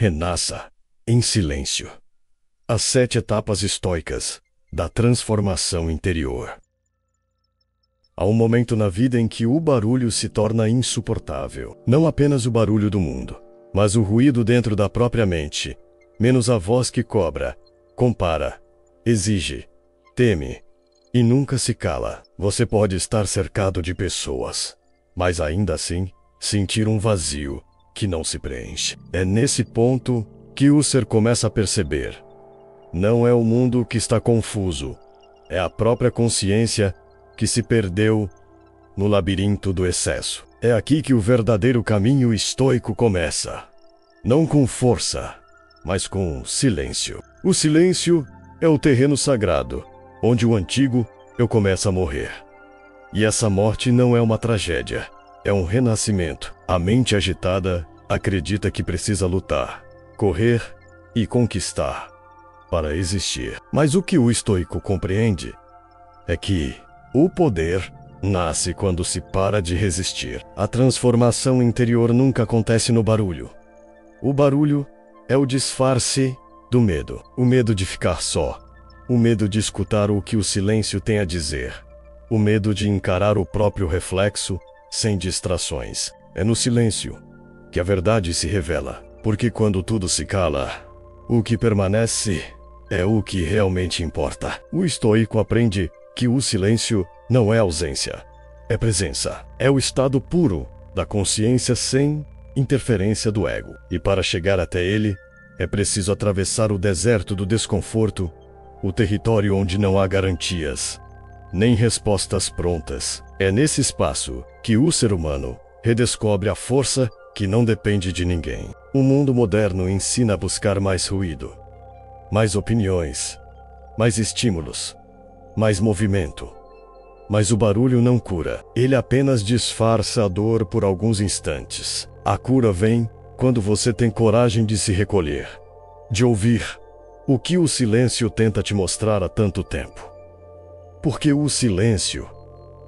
renasça em silêncio. As 7 etapas estoicas da transformação interior. Há um momento na vida em que o barulho se torna insuportável. Não apenas o barulho do mundo, mas o ruído dentro da própria mente, menos a voz que cobra, compara, exige, teme e nunca se cala. Você pode estar cercado de pessoas, mas ainda assim sentir um vazio que não se preenche. É nesse ponto que o ser começa a perceber. Não é o mundo que está confuso, é a própria consciência que se perdeu no labirinto do excesso. É aqui que o verdadeiro caminho estoico começa. Não com força, mas com silêncio. O silêncio é o terreno sagrado, onde o antigo eu começa a morrer. E essa morte não é uma tragédia, é um renascimento. A mente agitada acredita que precisa lutar, correr e conquistar para existir. Mas o que o estoico compreende é que o poder nasce quando se para de resistir. A transformação interior nunca acontece no barulho. O barulho é o disfarce do medo. O medo de ficar só. O medo de escutar o que o silêncio tem a dizer. O medo de encarar o próprio reflexo sem distrações. É no silêncio que a verdade se revela. Porque quando tudo se cala, o que permanece é o que realmente importa. O estoico aprende que o silêncio não é ausência, é presença. É o estado puro da consciência sem interferência do ego. E para chegar até ele, é preciso atravessar o deserto do desconforto, o território onde não há garantias, nem respostas prontas. É nesse espaço que o ser humano redescobre a força que não depende de ninguém. O mundo moderno ensina a buscar mais ruído, mais opiniões, mais estímulos, mais movimento. Mas o barulho não cura. Ele apenas disfarça a dor por alguns instantes. A cura vem quando você tem coragem de se recolher, de ouvir o que o silêncio tenta te mostrar há tanto tempo. Porque o silêncio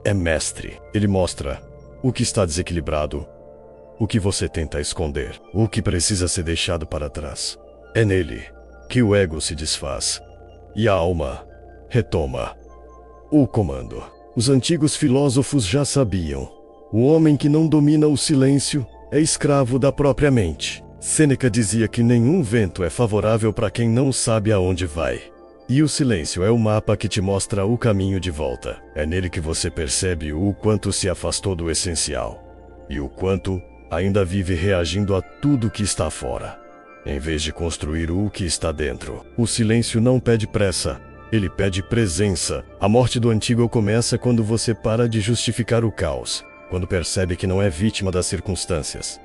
é mestre. Ele mostra o que está desequilibrado, o que você tenta esconder, o que precisa ser deixado para trás. É nele que o ego se desfaz e a alma retoma o comando. Os antigos filósofos já sabiam. O homem que não domina o silêncio é escravo da própria mente. Sêneca dizia que nenhum vento é favorável para quem não sabe aonde vai. E o silêncio é o mapa que te mostra o caminho de volta. É nele que você percebe o quanto se afastou do essencial e o quanto ainda vive reagindo a tudo que está fora, em vez de construir o que está dentro. O silêncio não pede pressa, ele pede presença. A morte do antigo começa quando você para de justificar o caos, quando percebe que não é vítima das circunstâncias,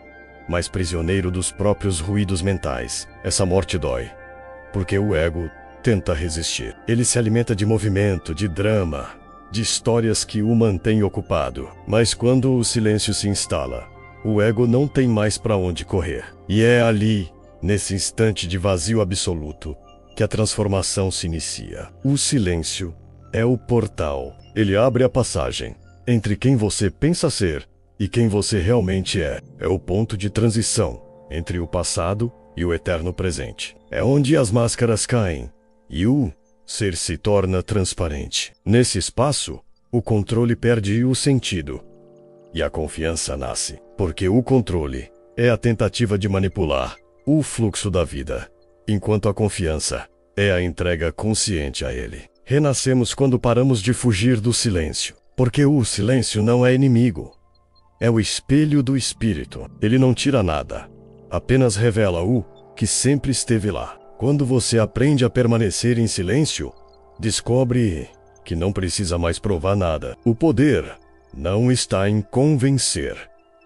mas prisioneiro dos próprios ruídos mentais. Essa morte dói, porque o ego tenta resistir. Ele se alimenta de movimento, de drama, de histórias que o mantêm ocupado. Mas quando o silêncio se instala, o ego não tem mais para onde correr. E é ali, nesse instante de vazio absoluto, que a transformação se inicia. O silêncio é o portal. Ele abre a passagem entre quem você pensa ser e quem você realmente é. É o ponto de transição entre o passado e o eterno presente. É onde as máscaras caem e o ser se torna transparente. Nesse espaço, o controle perde o sentido e a confiança nasce. Porque o controle é a tentativa de manipular o fluxo da vida, enquanto a confiança é a entrega consciente a ele. Renascemos quando paramos de fugir do silêncio, porque o silêncio não é inimigo. É o espelho do espírito. Ele não tira nada, apenas revela o que sempre esteve lá. Quando você aprende a permanecer em silêncio, descobre que não precisa mais provar nada. O poder não está em convencer,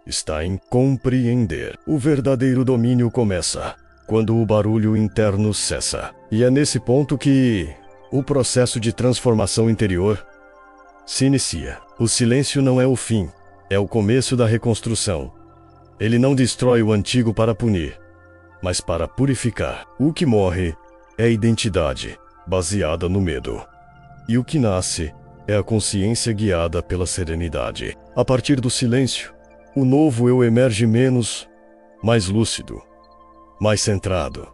está em compreender. O verdadeiro domínio começa quando o barulho interno cessa. E é nesse ponto que o processo de transformação interior se inicia. O silêncio não é o fim, é o começo da reconstrução. Ele não destrói o antigo para punir, mas para purificar. O que morre é a identidade, baseada no medo. E o que nasce é a consciência guiada pela serenidade. A partir do silêncio, o novo eu emerge menos, mais lúcido, mais centrado,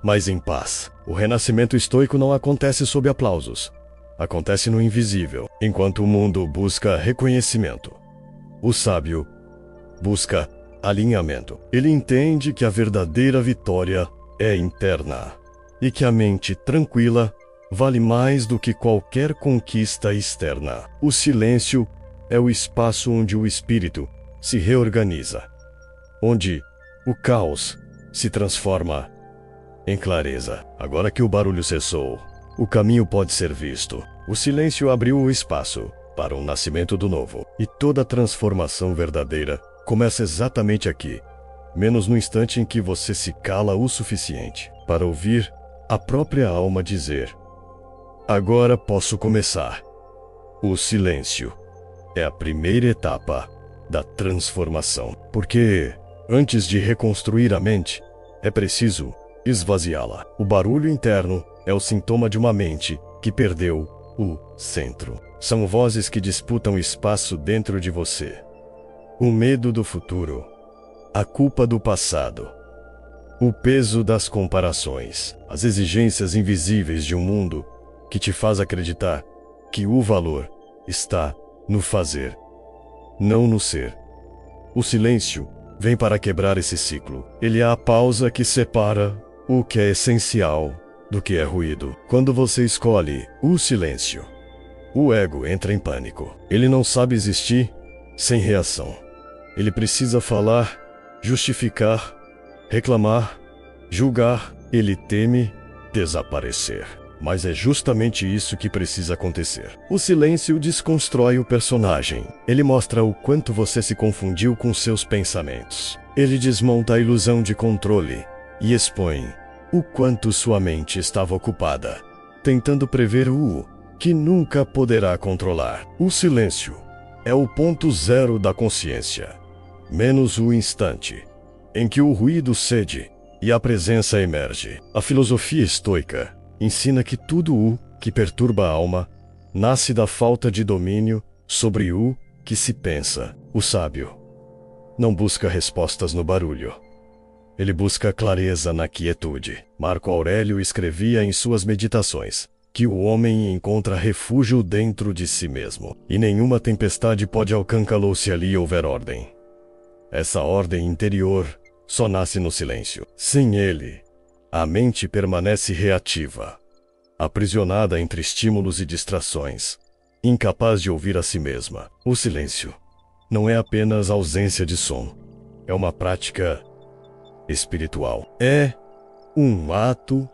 mais em paz. O renascimento estoico não acontece sob aplausos. Acontece no invisível, enquanto o mundo busca reconhecimento. O sábio busca alinhamento. Ele entende que a verdadeira vitória é interna e que a mente tranquila vale mais do que qualquer conquista externa. O silêncio é o espaço onde o espírito se reorganiza, onde o caos se transforma em clareza. Agora que o barulho cessou, o caminho pode ser visto. O silêncio abriu o espaço para o nascimento do novo. E toda transformação verdadeira começa exatamente aqui, menos no instante em que você se cala o suficiente para ouvir a própria alma dizer: agora posso começar. O silêncio é a primeira etapa da transformação, porque antes de reconstruir a mente, é preciso esvaziá-la. O barulho interno é o sintoma de uma mente que perdeu o centro. São vozes que disputam espaço dentro de você. O medo do futuro, a culpa do passado, o peso das comparações, as exigências invisíveis de um mundo que te faz acreditar que o valor está no fazer, não no ser. O silêncio vem para quebrar esse ciclo. Ele é a pausa que separa o que é essencial do que é ruído. Quando você escolhe o silêncio, o ego entra em pânico. Ele não sabe existir sem reação. Ele precisa falar, justificar, reclamar, julgar. Ele teme desaparecer. Mas é justamente isso que precisa acontecer. O silêncio desconstrói o personagem. Ele mostra o quanto você se confundiu com seus pensamentos. Ele desmonta a ilusão de controle e expõe o quanto sua mente estava ocupada, tentando prever o que nunca poderá controlar. O silêncio é o ponto zero da consciência, menos o instante em que o ruído cede e a presença emerge. A filosofia estoica ensina que tudo o que perturba a alma nasce da falta de domínio sobre o que se pensa. O sábio não busca respostas no barulho. Ele busca clareza na quietude. Marco Aurélio escrevia em suas meditações que o homem encontra refúgio dentro de si mesmo, e nenhuma tempestade pode alcancá-lo se ali houver ordem. Essa ordem interior só nasce no silêncio. Sem ele, a mente permanece reativa, aprisionada entre estímulos e distrações, incapaz de ouvir a si mesma. O silêncio não é apenas ausência de som, é uma prática espiritual. É um ato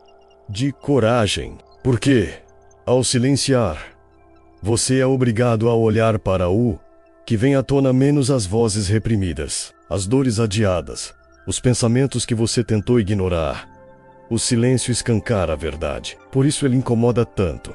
de coragem, porque, ao silenciar, você é obrigado a olhar para o que vem à tona, menos as vozes reprimidas, as dores adiadas, os pensamentos que você tentou ignorar. O silêncio escancara a verdade. Por isso ele incomoda tanto.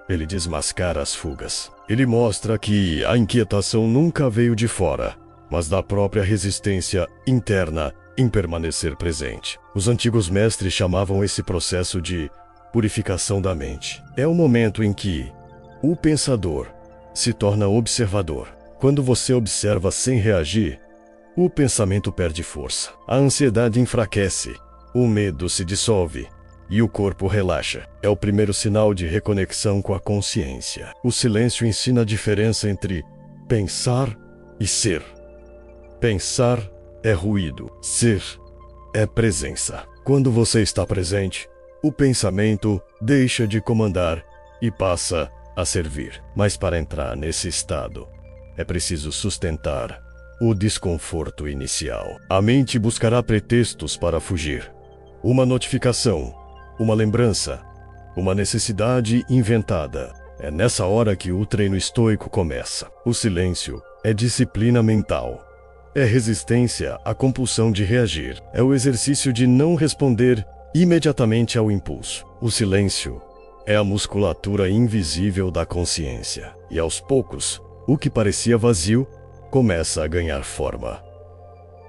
Ele desmascara as fugas. Ele mostra que a inquietação nunca veio de fora, mas da própria resistência interna em permanecer presente. Os antigos mestres chamavam esse processo de purificação da mente. É o momento em que o pensador se torna observador. Quando você observa sem reagir, o pensamento perde força. A ansiedade enfraquece. O medo se dissolve e o corpo relaxa. É o primeiro sinal de reconexão com a consciência. O silêncio ensina a diferença entre pensar e ser. Pensar é ruído. Ser é presença. Quando você está presente, o pensamento deixa de comandar e passa a servir. Mas para entrar nesse estado, é preciso sustentar o desconforto inicial. A mente buscará pretextos para fugir. Uma notificação, uma lembrança, uma necessidade inventada. É nessa hora que o treino estoico começa. O silêncio é disciplina mental. É resistência à compulsão de reagir. É o exercício de não responder imediatamente ao impulso. O silêncio é a musculatura invisível da consciência. E aos poucos, o que parecia vazio começa a ganhar forma.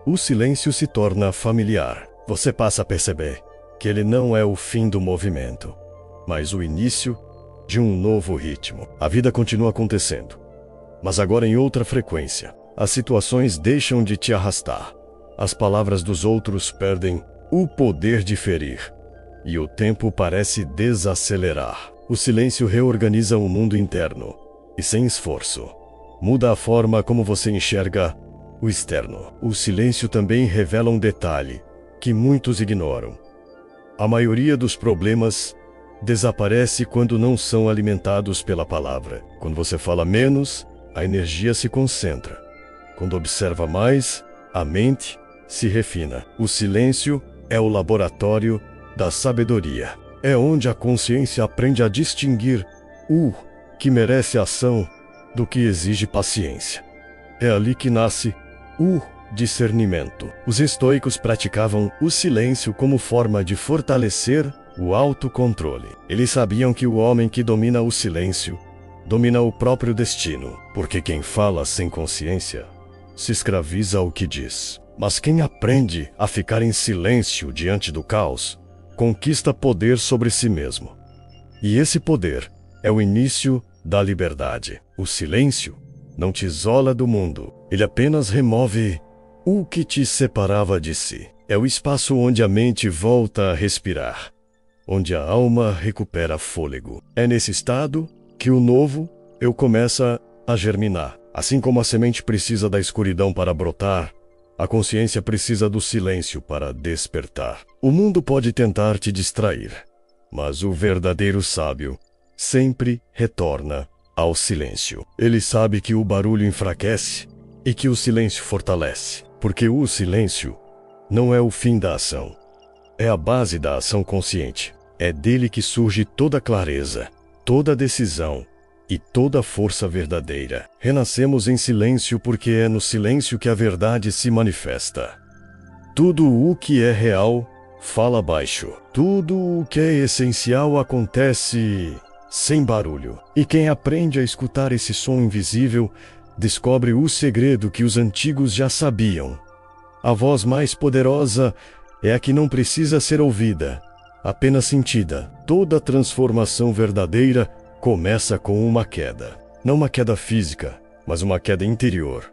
O silêncio se torna familiar. Você passa a perceber que ele não é o fim do movimento, mas o início de um novo ritmo. A vida continua acontecendo, mas agora em outra frequência. As situações deixam de te arrastar. As palavras dos outros perdem o poder de ferir, e o tempo parece desacelerar. O silêncio reorganiza o mundo interno, e sem esforço, muda a forma como você enxerga o externo. O silêncio também revela um detalhe que muitos ignoram. A maioria dos problemas desaparece quando não são alimentados pela palavra. Quando você fala menos, a energia se concentra. Quando observa mais, a mente se refina. O silêncio é o laboratório da sabedoria. É onde a consciência aprende a distinguir o que merece ação do que exige paciência. É ali que nasce o discernimento. Os estoicos praticavam o silêncio como forma de fortalecer o autocontrole. Eles sabiam que o homem que domina o silêncio domina o próprio destino, porque quem fala sem consciência se escraviza ao que diz. Mas quem aprende a ficar em silêncio diante do caos conquista poder sobre si mesmo. E esse poder é o início da liberdade. O silêncio não te isola do mundo, ele apenas remove o que te separava de si. É o espaço onde a mente volta a respirar, onde a alma recupera fôlego. É nesse estado que o novo eu começa a germinar. Assim como a semente precisa da escuridão para brotar, a consciência precisa do silêncio para despertar. O mundo pode tentar te distrair, mas o verdadeiro sábio sempre retorna ao silêncio. Ele sabe que o barulho enfraquece e que o silêncio fortalece, porque o silêncio não é o fim da ação, é a base da ação consciente. É dele que surge toda clareza, toda decisão e toda força verdadeira. Renascemos em silêncio porque é no silêncio que a verdade se manifesta. Tudo o que é real fala baixo. Tudo o que é essencial acontece sem barulho. E quem aprende a escutar esse som invisível descobre o segredo que os antigos já sabiam. A voz mais poderosa é a que não precisa ser ouvida, apenas sentida. Toda transformação verdadeira começa com uma queda. Não uma queda física, mas uma queda interior.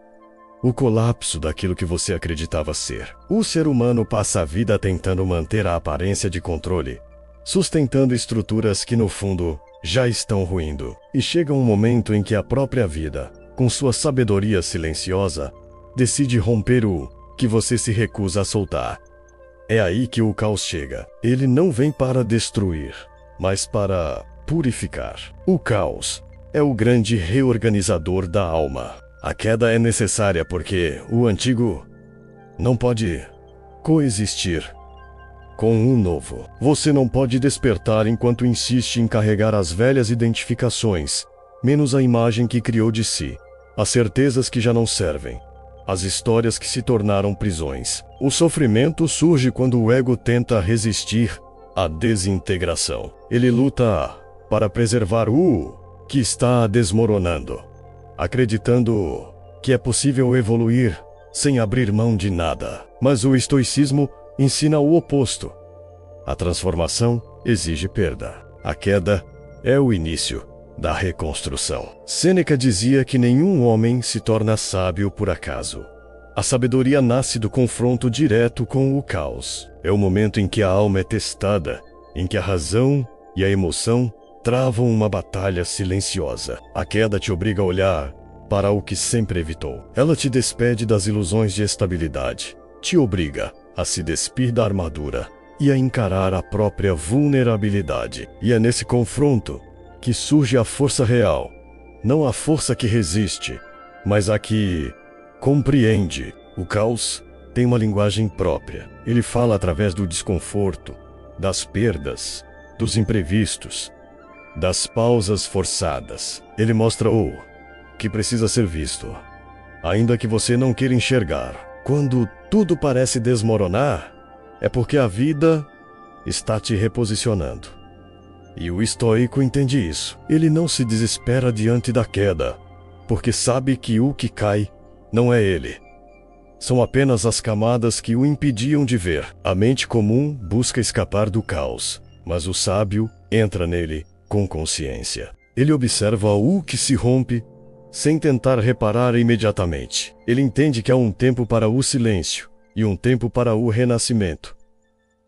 O colapso daquilo que você acreditava ser. O ser humano passa a vida tentando manter a aparência de controle, sustentando estruturas que no fundo já estão ruindo. E chega um momento em que a própria vida, com sua sabedoria silenciosa, decide romper o que você se recusa a soltar. É aí que o caos chega. Ele não vem para destruir, mas para purificar. O caos é o grande reorganizador da alma. A queda é necessária porque o antigo não pode coexistir com um novo. Você não pode despertar enquanto insiste em carregar as velhas identificações, menos a imagem que criou de si, as certezas que já não servem, as histórias que se tornaram prisões. O sofrimento surge quando o ego tenta resistir à desintegração. Ele luta para preservar o que está desmoronando, acreditando que é possível evoluir sem abrir mão de nada. Mas o estoicismo ensina o oposto. A transformação exige perda. A queda é o início da reconstrução. Sêneca dizia que nenhum homem se torna sábio por acaso. A sabedoria nasce do confronto direto com o caos. É o momento em que a alma é testada, em que a razão e a emoção travam uma batalha silenciosa. A queda te obriga a olhar para o que sempre evitou. Ela te despede das ilusões de estabilidade, te obriga a se despir da armadura e a encarar a própria vulnerabilidade. E é nesse confronto que surge a força real, não a força que resiste, mas a que compreende. O caos tem uma linguagem própria. Ele fala através do desconforto, das perdas, dos imprevistos, das pausas forçadas. Ele mostra o que precisa ser visto, ainda que você não queira enxergar. Quando tudo parece desmoronar, é porque a vida está te reposicionando. E o estoico entende isso. Ele não se desespera diante da queda, porque sabe que o que cai não é ele. São apenas as camadas que o impediam de ver. A mente comum busca escapar do caos, mas o sábio entra nele com consciência. Ele observa o que se rompe sem tentar reparar imediatamente. Ele entende que há um tempo para o silêncio e um tempo para o renascimento.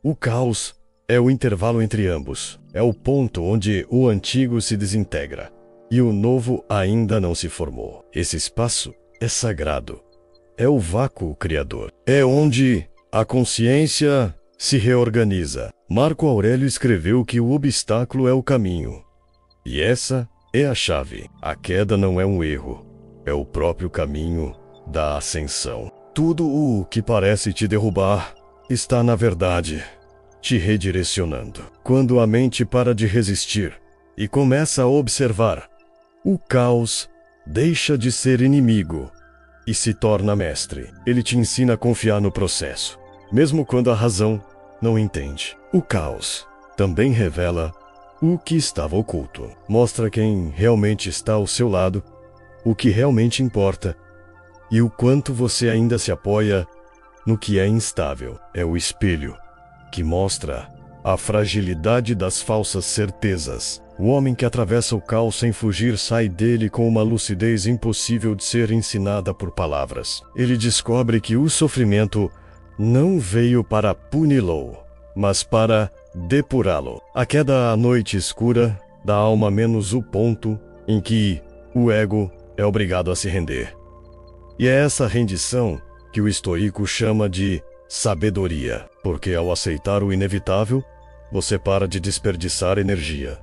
O caos é o intervalo entre ambos. É o ponto onde o antigo se desintegra e o novo ainda não se formou. Esse espaço é sagrado. É o vácuo criador. É onde a consciência se reorganiza. Marco Aurélio escreveu que o obstáculo é o caminho. E essa é a chave. A queda não é um erro. É o próprio caminho da ascensão. Tudo o que parece te derrubar está, na verdade, te redirecionando. Quando a mente para de resistir e começa a observar, o caos deixa de ser inimigo e se torna mestre. Ele te ensina a confiar no processo, mesmo quando a razão não entende. O caos também revela o que estava oculto. Mostra quem realmente está ao seu lado, o que realmente importa e o quanto você ainda se apoia no que é instável. É o espelho que mostra a fragilidade das falsas certezas. O homem que atravessa o caos sem fugir sai dele com uma lucidez impossível de ser ensinada por palavras. Ele descobre que o sofrimento não veio para puni-lo, mas para depurá-lo. A queda à noite escura da alma menos o ponto em que o ego é obrigado a se render. E é essa rendição que o estoico chama de sabedoria, porque ao aceitar o inevitável, você para de desperdiçar energia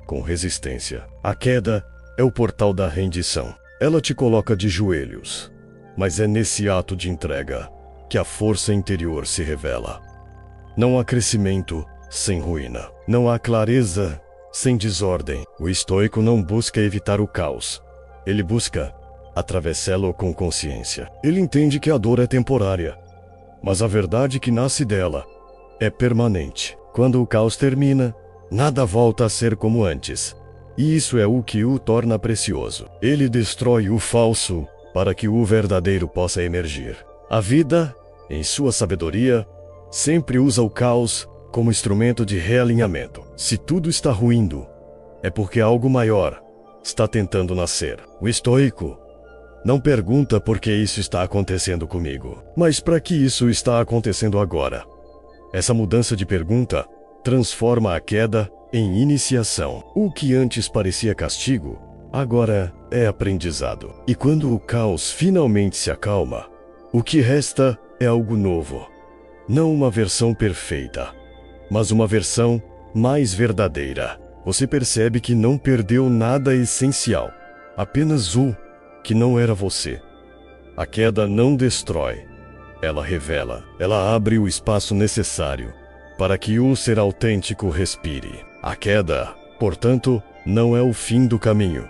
com resistência. A queda é o portal da rendição. Ela te coloca de joelhos, mas é nesse ato de entrega que a força interior se revela. Não há crescimento sem ruína. Não há clareza sem desordem. O estoico não busca evitar o caos. Ele busca atravessá-lo com consciência. Ele entende que a dor é temporária, mas a verdade que nasce dela é permanente. Quando o caos termina, nada volta a ser como antes. E isso é o que o torna precioso. Ele destrói o falso para que o verdadeiro possa emergir. A vida, em sua sabedoria, sempre usa o caos como instrumento de realinhamento. Se tudo está ruindo, é porque algo maior está tentando nascer. O estoico não pergunta por que isso está acontecendo comigo, mas para que isso está acontecendo agora. Essa mudança de pergunta transforma a queda em iniciação. O que antes parecia castigo, agora é aprendizado. E quando o caos finalmente se acalma, o que resta é algo novo. Não uma versão perfeita, mas uma versão mais verdadeira. Você percebe que não perdeu nada essencial, apenas o que não era você. A queda não destrói, ela revela. Ela abre o espaço necessário para que o ser autêntico respire. A queda, portanto, não é o fim do caminho.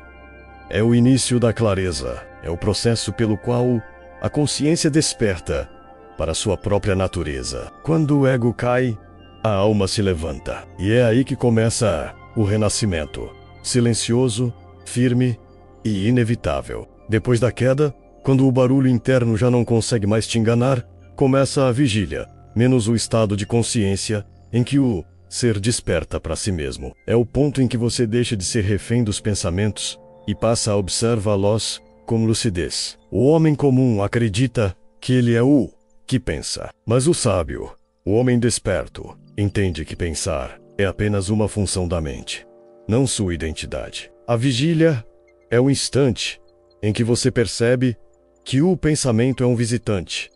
É o início da clareza. É o processo pelo qual a consciência desperta para sua própria natureza. Quando o ego cai, a alma se levanta. E é aí que começa o renascimento. Silencioso, firme e inevitável. Depois da queda, quando o barulho interno já não consegue mais te enganar, começa a vigília, menos o estado de consciência em que o ser desperta para si mesmo. É o ponto em que você deixa de ser refém dos pensamentos e passa a observá-los com lucidez. O homem comum acredita que ele é o que pensa, mas o sábio, o homem desperto, entende que pensar é apenas uma função da mente, não sua identidade. A vigília é o instante em que você percebe que o pensamento é um visitante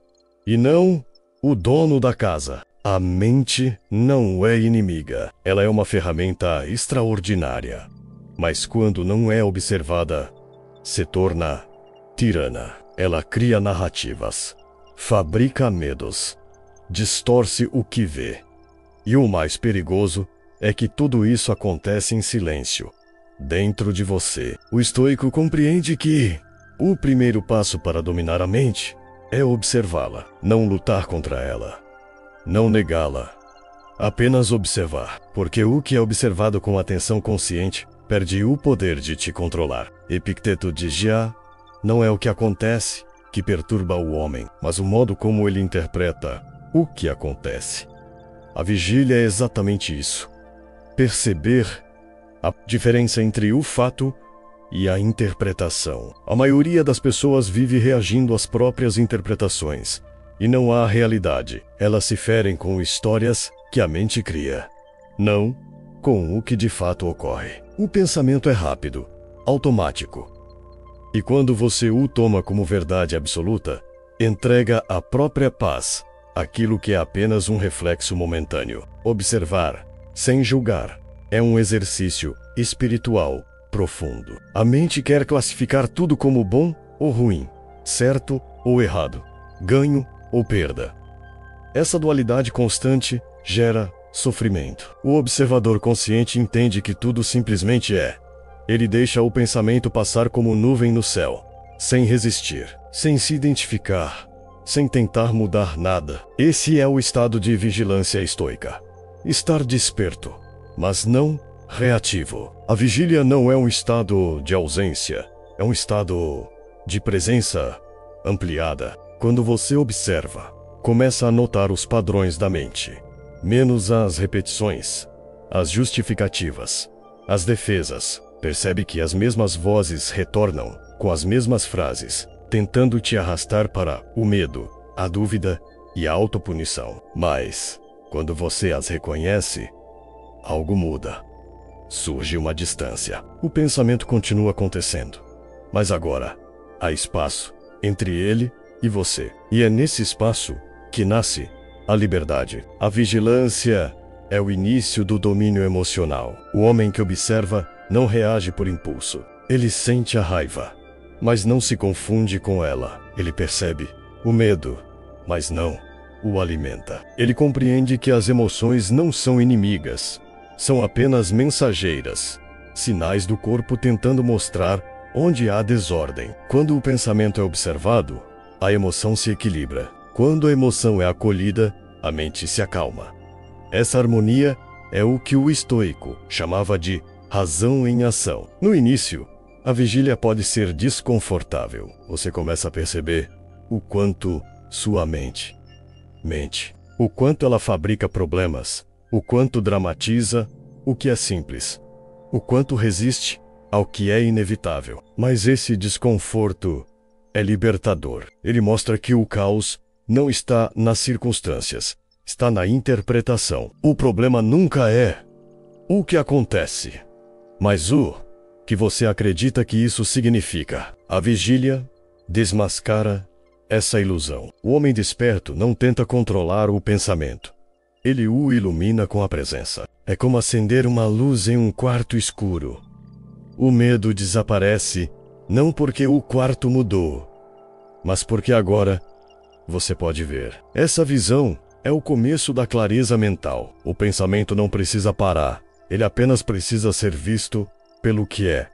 e não o dono da casa. A mente não é inimiga, ela é uma ferramenta extraordinária, mas quando não é observada, se torna tirana. Ela cria narrativas, fabrica medos, distorce o que vê. E o mais perigoso é que tudo isso acontece em silêncio, dentro de você. O estoico compreende que o primeiro passo para dominar a mente é observá-la, não lutar contra ela, não negá-la, apenas observar, porque o que é observado com atenção consciente perde o poder de te controlar. Epicteto dizia: não é o que acontece que perturba o homem, mas o modo como ele interpreta o que acontece. A vigília é exatamente isso. Perceber a diferença entre o fato e a interpretação. A maioria das pessoas vive reagindo às próprias interpretações, e não há realidade. Elas se ferem com histórias que a mente cria, não com o que de fato ocorre. O pensamento é rápido, automático. E quando você o toma como verdade absoluta, entrega a própria paz àquilo que é apenas um reflexo momentâneo. Observar, sem julgar, é um exercício espiritual profundo. A mente quer classificar tudo como bom ou ruim, certo ou errado, ganho ou perda. Essa dualidade constante gera sofrimento. O observador consciente entende que tudo simplesmente é. Ele deixa o pensamento passar como nuvem no céu, sem resistir, sem se identificar, sem tentar mudar nada. Esse é o estado de vigilância estoica. Estar desperto, mas não reativo. A vigília não é um estado de ausência, é um estado de presença ampliada. Quando você observa, começa a notar os padrões da mente, menos as repetições, as justificativas, as defesas. Percebe que as mesmas vozes retornam com as mesmas frases, tentando te arrastar para o medo, a dúvida e a autopunição. Mas, quando você as reconhece, algo muda. Surge uma distância. O pensamento continua acontecendo, mas agora há espaço entre ele e você. E é nesse espaço que nasce a liberdade. A vigilância é o início do domínio emocional. O homem que observa não reage por impulso. Ele sente a raiva, mas não se confunde com ela. Ele percebe o medo, mas não o alimenta. Ele compreende que as emoções não são inimigas, são apenas mensageiras, sinais do corpo tentando mostrar onde há desordem. Quando o pensamento é observado, a emoção se equilibra. Quando a emoção é acolhida, a mente se acalma. Essa harmonia é o que o estoico chamava de razão em ação. No início, a vigília pode ser desconfortável. Você começa a perceber o quanto sua mente, o quanto ela fabrica problemas, o quanto dramatiza o que é simples, o quanto resiste ao que é inevitável. Mas esse desconforto é libertador. Ele mostra que o caos não está nas circunstâncias, está na interpretação. O problema nunca é o que acontece, mas o que você acredita que isso significa. A vigília desmascara essa ilusão. O homem desperto não tenta controlar o pensamento. Ele o ilumina com a presença. É como acender uma luz em um quarto escuro. O medo desaparece, não porque o quarto mudou, mas porque agora você pode ver. Essa visão é o começo da clareza mental. O pensamento não precisa parar. Ele apenas precisa ser visto pelo que é.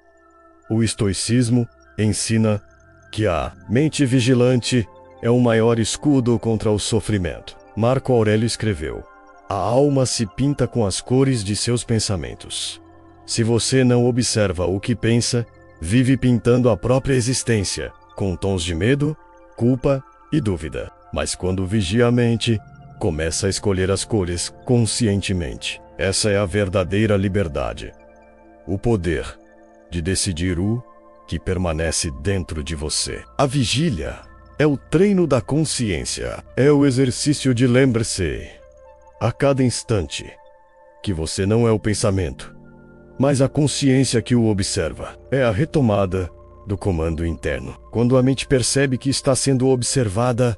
O estoicismo ensina que a mente vigilante é o maior escudo contra o sofrimento. Marco Aurélio escreveu: a alma se pinta com as cores de seus pensamentos. Se você não observa o que pensa, vive pintando a própria existência, com tons de medo, culpa e dúvida. Mas quando vigia a mente, começa a escolher as cores conscientemente. Essa é a verdadeira liberdade. O poder de decidir o que permanece dentro de você. A vigília é o treino da consciência. É o exercício de lembre-se, a cada instante, que você não é o pensamento, mas a consciência que o observa. É a retomada do comando interno. Quando a mente percebe que está sendo observada,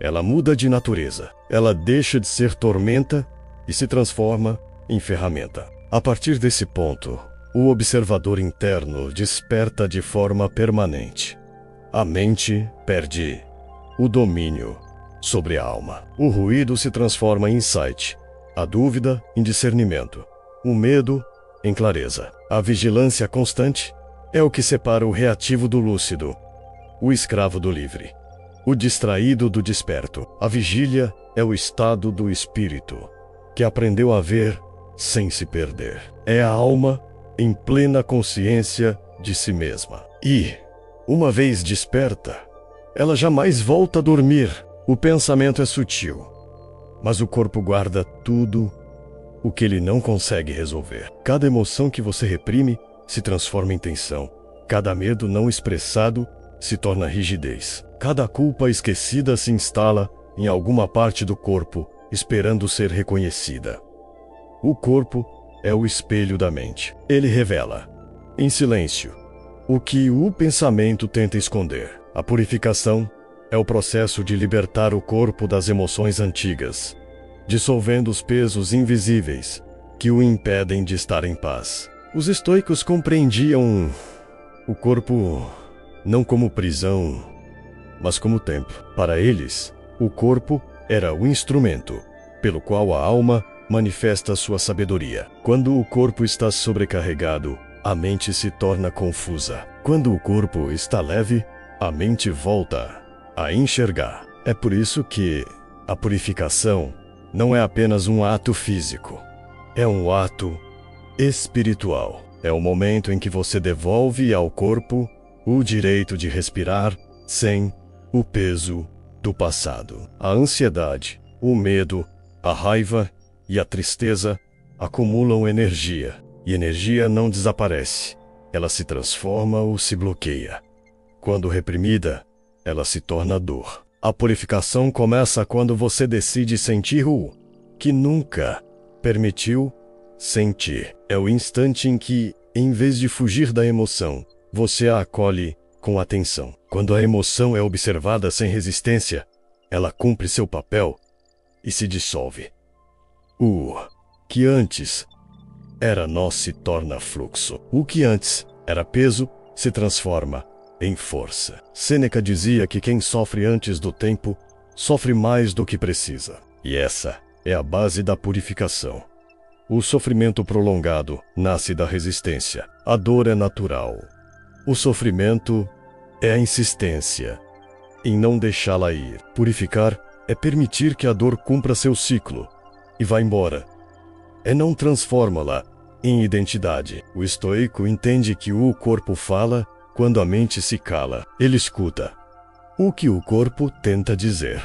ela muda de natureza. Ela deixa de ser tormenta e se transforma em ferramenta. A partir desse ponto, o observador interno desperta de forma permanente. A mente perde o domínio sobre a alma. O ruído se transforma em insight, a dúvida em discernimento, o medo em clareza. A vigilância constante é o que separa o reativo do lúcido, o escravo do livre, o distraído do desperto. A vigília é o estado do espírito, que aprendeu a ver sem se perder. É a alma em plena consciência de si mesma. E, uma vez desperta, ela jamais volta a dormir. O pensamento é sutil, mas o corpo guarda tudo o que ele não consegue resolver. Cada emoção que você reprime se transforma em tensão. Cada medo não expressado se torna rigidez. Cada culpa esquecida se instala em alguma parte do corpo, esperando ser reconhecida. O corpo é o espelho da mente. Ele revela, em silêncio, o que o pensamento tenta esconder. A purificação é o processo de libertar o corpo das emoções antigas, dissolvendo os pesos invisíveis que o impedem de estar em paz. Os estoicos compreendiam o corpo não como prisão, mas como templo. Para eles, o corpo era o instrumento pelo qual a alma manifesta sua sabedoria. Quando o corpo está sobrecarregado, a mente se torna confusa. Quando o corpo está leve, a mente volta a enxergar. É por isso que a purificação não é apenas um ato físico, é um ato espiritual. É o momento em que você devolve ao corpo o direito de respirar sem o peso do passado. A ansiedade, o medo, a raiva e a tristeza acumulam energia. E energia não desaparece. Ela se transforma ou se bloqueia. Quando reprimida, ela se torna dor. A purificação começa quando você decide sentir o que nunca permitiu sentir. É o instante em que, em vez de fugir da emoção, você a acolhe com atenção. Quando a emoção é observada sem resistência, ela cumpre seu papel e se dissolve. O que antes era nó se torna fluxo. O que antes era peso se transforma em força. Sêneca dizia que quem sofre antes do tempo sofre mais do que precisa. E essa é a base da purificação. O sofrimento prolongado nasce da resistência. A dor é natural. O sofrimento é a insistência em não deixá-la ir. Purificar é permitir que a dor cumpra seu ciclo e vá embora. É não transformá-la em identidade. O estoico entende que o corpo fala quando a mente se cala. Ele escuta o que o corpo tenta dizer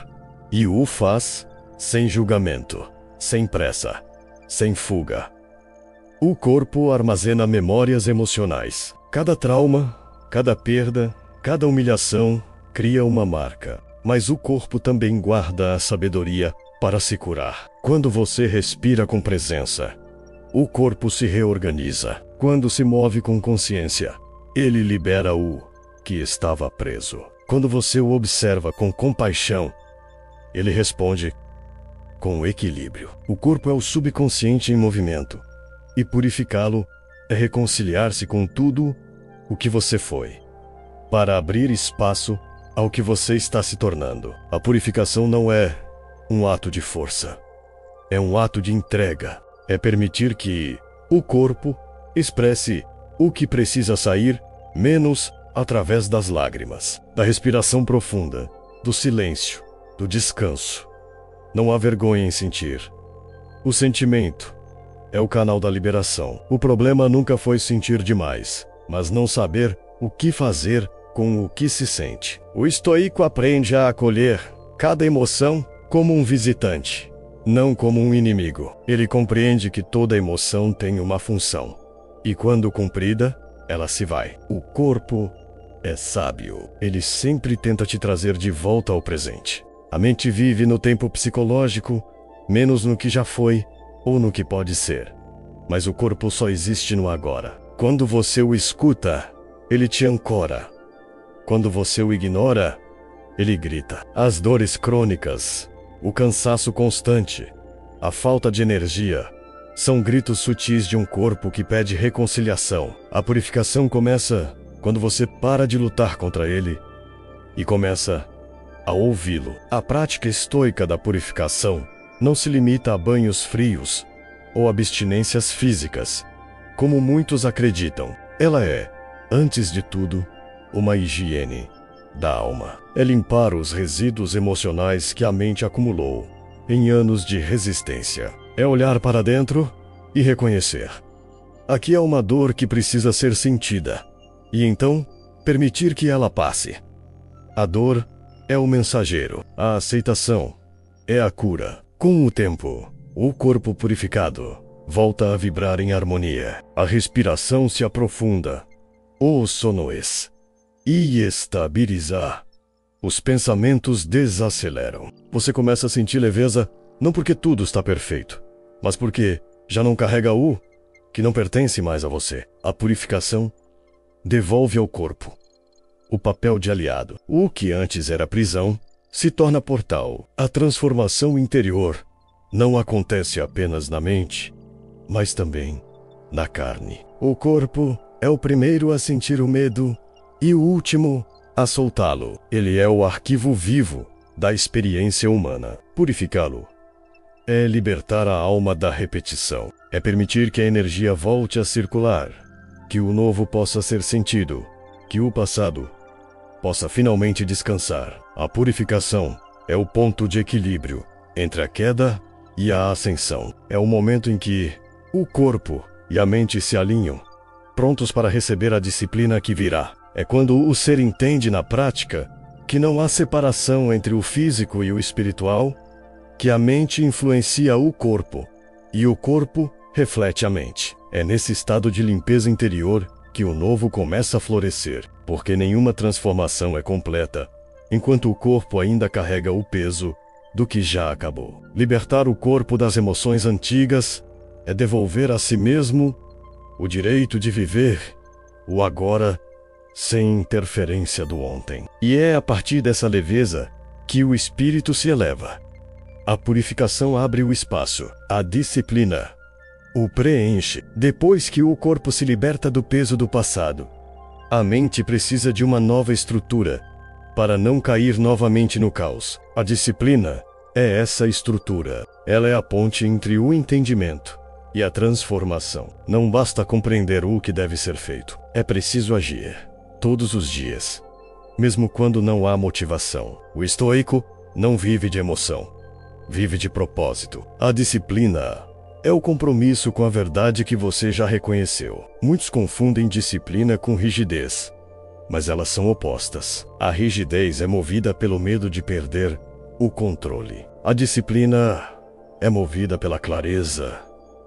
e o faz sem julgamento, sem pressa, sem fuga. O corpo armazena memórias emocionais. Cada trauma, cada perda, cada humilhação cria uma marca. Mas o corpo também guarda a sabedoria para se curar. Quando você respira com presença, o corpo se reorganiza. Quando se move com consciência, ele libera o que estava preso. Quando você o observa com compaixão, ele responde com equilíbrio. O corpo é o subconsciente em movimento, e purificá-lo é reconciliar-se com tudo o que você foi, para abrir espaço ao que você está se tornando. A purificação não é um ato de força, é um ato de entrega. É permitir que o corpo expresse o que precisa sair, menos através das lágrimas, da respiração profunda, do silêncio, do descanso. Não há vergonha em sentir. O sentimento é o canal da liberação. O problema nunca foi sentir demais, mas não saber o que fazer com o que se sente. O estoico aprende a acolher cada emoção como um visitante, não como um inimigo. Ele compreende que toda emoção tem uma função, e quando cumprida, ela se vai. O corpo é sábio. Ele sempre tenta te trazer de volta ao presente. A mente vive no tempo psicológico, menos no que já foi ou no que pode ser. Mas o corpo só existe no agora. Quando você o escuta, ele te ancora. Quando você o ignora, ele grita. As dores crônicas, o cansaço constante, a falta de energia, são gritos sutis de um corpo que pede reconciliação. A purificação começa quando você para de lutar contra ele e começa a ouvi-lo. A prática estoica da purificação não se limita a banhos frios ou abstinências físicas, como muitos acreditam. Ela é, antes de tudo, uma higiene da alma. É limpar os resíduos emocionais que a mente acumulou em anos de resistência. É olhar para dentro e reconhecer: aqui há uma dor que precisa ser sentida, e então permitir que ela passe. A dor é o mensageiro. A aceitação é a cura. Com o tempo, o corpo purificado volta a vibrar em harmonia. A respiração se aprofunda. O sono es e estabiliza. os pensamentos desaceleram. Você começa a sentir leveza não porque tudo está perfeito, mas porque já não carrega o que não pertence mais a você. A purificação devolve ao corpo o papel de aliado. O que antes era prisão se torna portal. A transformação interior não acontece apenas na mente, mas também na carne. O corpo é o primeiro a sentir o medo e o último a soltá-lo. Ele é o arquivo vivo da experiência humana. Purificá-lo é libertar a alma da repetição. É permitir que a energia volte a circular, que o novo possa ser sentido, que o passado possa finalmente descansar. A purificação é o ponto de equilíbrio entre a queda e a ascensão. É o momento em que o corpo e a mente se alinham, prontos para receber a disciplina que virá. É quando o ser entende na prática que não há separação entre o físico e o espiritual, que a mente influencia o corpo e o corpo reflete a mente. É nesse estado de limpeza interior que o novo começa a florescer, porque nenhuma transformação é completa enquanto o corpo ainda carrega o peso do que já acabou. Libertar o corpo das emoções antigas é devolver a si mesmo o direito de viver o agora sem interferência do ontem. E é a partir dessa leveza que o espírito se eleva. A purificação abre o espaço. A disciplina o preenche. Depois que o corpo se liberta do peso do passado, a mente precisa de uma nova estrutura para não cair novamente no caos. A disciplina é essa estrutura. Ela é a ponte entre o entendimento e a transformação. Não basta compreender o que deve ser feito. É preciso agir todos os dias, mesmo quando não há motivação. O estoico não vive de emoção, vive de propósito. A disciplina é o compromisso com a verdade que você já reconheceu. Muitos confundem disciplina com rigidez, mas elas são opostas. A rigidez é movida pelo medo de perder o controle. A disciplina é movida pela clareza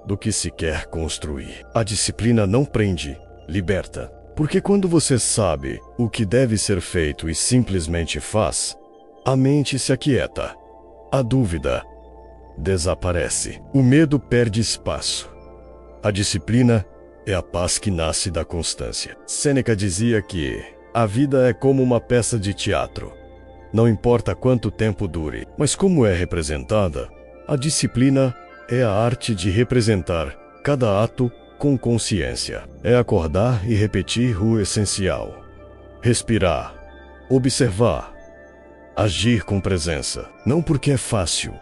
do que se quer construir. A disciplina não prende, liberta. Porque quando você sabe o que deve ser feito e simplesmente faz, a mente se aquieta. A dúvida desaparece. O medo perde espaço. A disciplina é a paz que nasce da constância. Sêneca dizia que a vida é como uma peça de teatro. Não importa quanto tempo dure, mas como é representada, a disciplina é a arte de representar cada ato com consciência. É acordar e repetir o essencial. Respirar, observar, agir com presença. Não porque é fácil,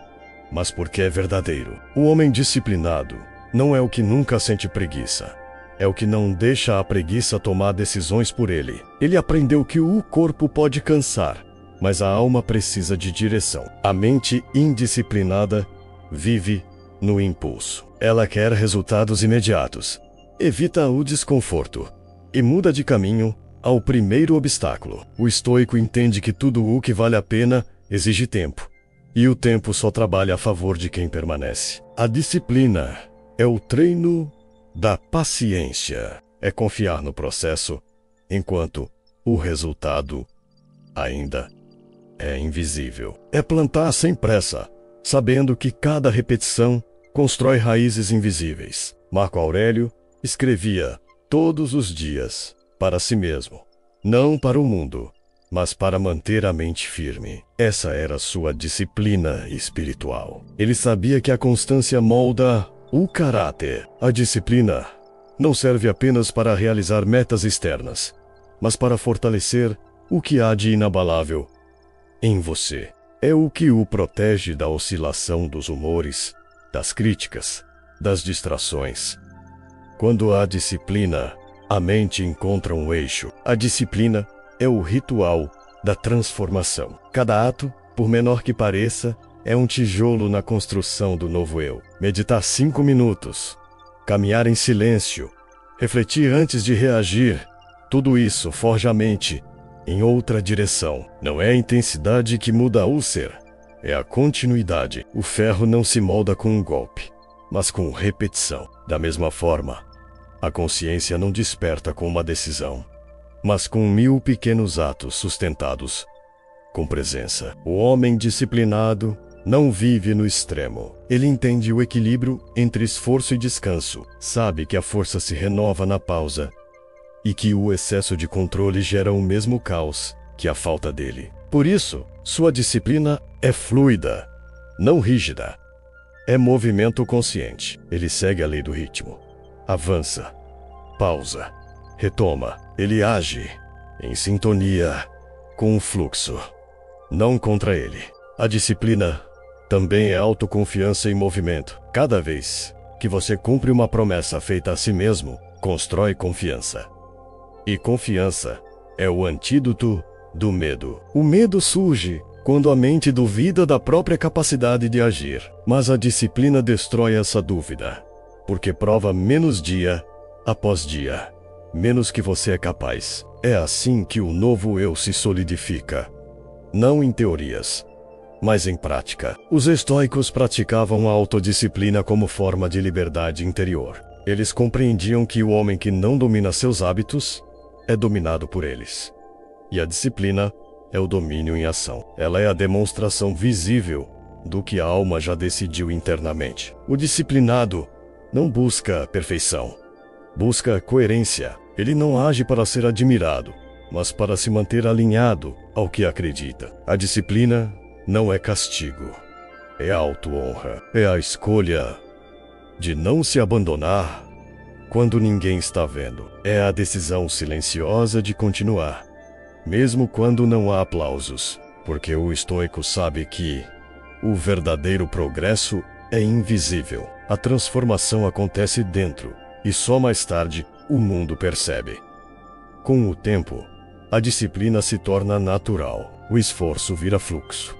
mas porque é verdadeiro. O homem disciplinado não é o que nunca sente preguiça. É o que não deixa a preguiça tomar decisões por ele. Ele aprendeu que o corpo pode cansar, mas a alma precisa de direção. A mente indisciplinada vive no impulso. Ela quer resultados imediatos, evita o desconforto e muda de caminho ao primeiro obstáculo. O estoico entende que tudo o que vale a pena exige tempo, e o tempo só trabalha a favor de quem permanece. A disciplina é o treino da paciência. É confiar no processo enquanto o resultado ainda é invisível. É plantar sem pressa, sabendo que cada repetição constrói raízes invisíveis. Marco Aurélio escrevia todos os dias para si mesmo, não para o mundo, mas para manter a mente firme. Essa era sua disciplina espiritual. Ele sabia que a constância molda o caráter. A disciplina não serve apenas para realizar metas externas, mas para fortalecer o que há de inabalável em você. É o que o protege da oscilação dos humores, das críticas, das distrações. Quando há disciplina, a mente encontra um eixo. A disciplina é o ritual da transformação. Cada ato, por menor que pareça, é um tijolo na construção do novo eu. Meditar 5 minutos, caminhar em silêncio, refletir antes de reagir, tudo isso forja a mente em outra direção. Não é a intensidade que muda o ser, é a continuidade. O ferro não se molda com um golpe, mas com repetição. Da mesma forma, a consciência não desperta com uma decisão, mas com 1000 pequenos atos sustentados com presença. O homem disciplinado não vive no extremo. Ele entende o equilíbrio entre esforço e descanso. Sabe que a força se renova na pausa e que o excesso de controle gera o mesmo caos que a falta dele. Por isso, sua disciplina é fluida, não rígida. É movimento consciente. Ele segue a lei do ritmo. Avança, pausa, retoma. Ele age em sintonia com o fluxo, não contra ele. A disciplina também é autoconfiança em movimento. Cada vez que você cumpre uma promessa feita a si mesmo, constrói confiança. E confiança é o antídoto do medo. O medo surge quando a mente duvida da própria capacidade de agir. Mas a disciplina destrói essa dúvida, porque prova menos dia após dia, menos que você é capaz. É assim que o novo eu se solidifica. Não em teorias, mas em prática. Os estoicos praticavam a autodisciplina como forma de liberdade interior. Eles compreendiam que o homem que não domina seus hábitos é dominado por eles. E a disciplina é o domínio em ação. Ela é a demonstração visível do que a alma já decidiu internamente. O disciplinado não busca perfeição, busca coerência. Ele não age para ser admirado, mas para se manter alinhado ao que acredita. A disciplina não é castigo, é auto-honra. É a escolha de não se abandonar quando ninguém está vendo. É a decisão silenciosa de continuar, mesmo quando não há aplausos, porque o estoico sabe que o verdadeiro progresso é invisível. A transformação acontece dentro e só mais tarde o mundo percebe. Com o tempo, a disciplina se torna natural. O esforço vira fluxo.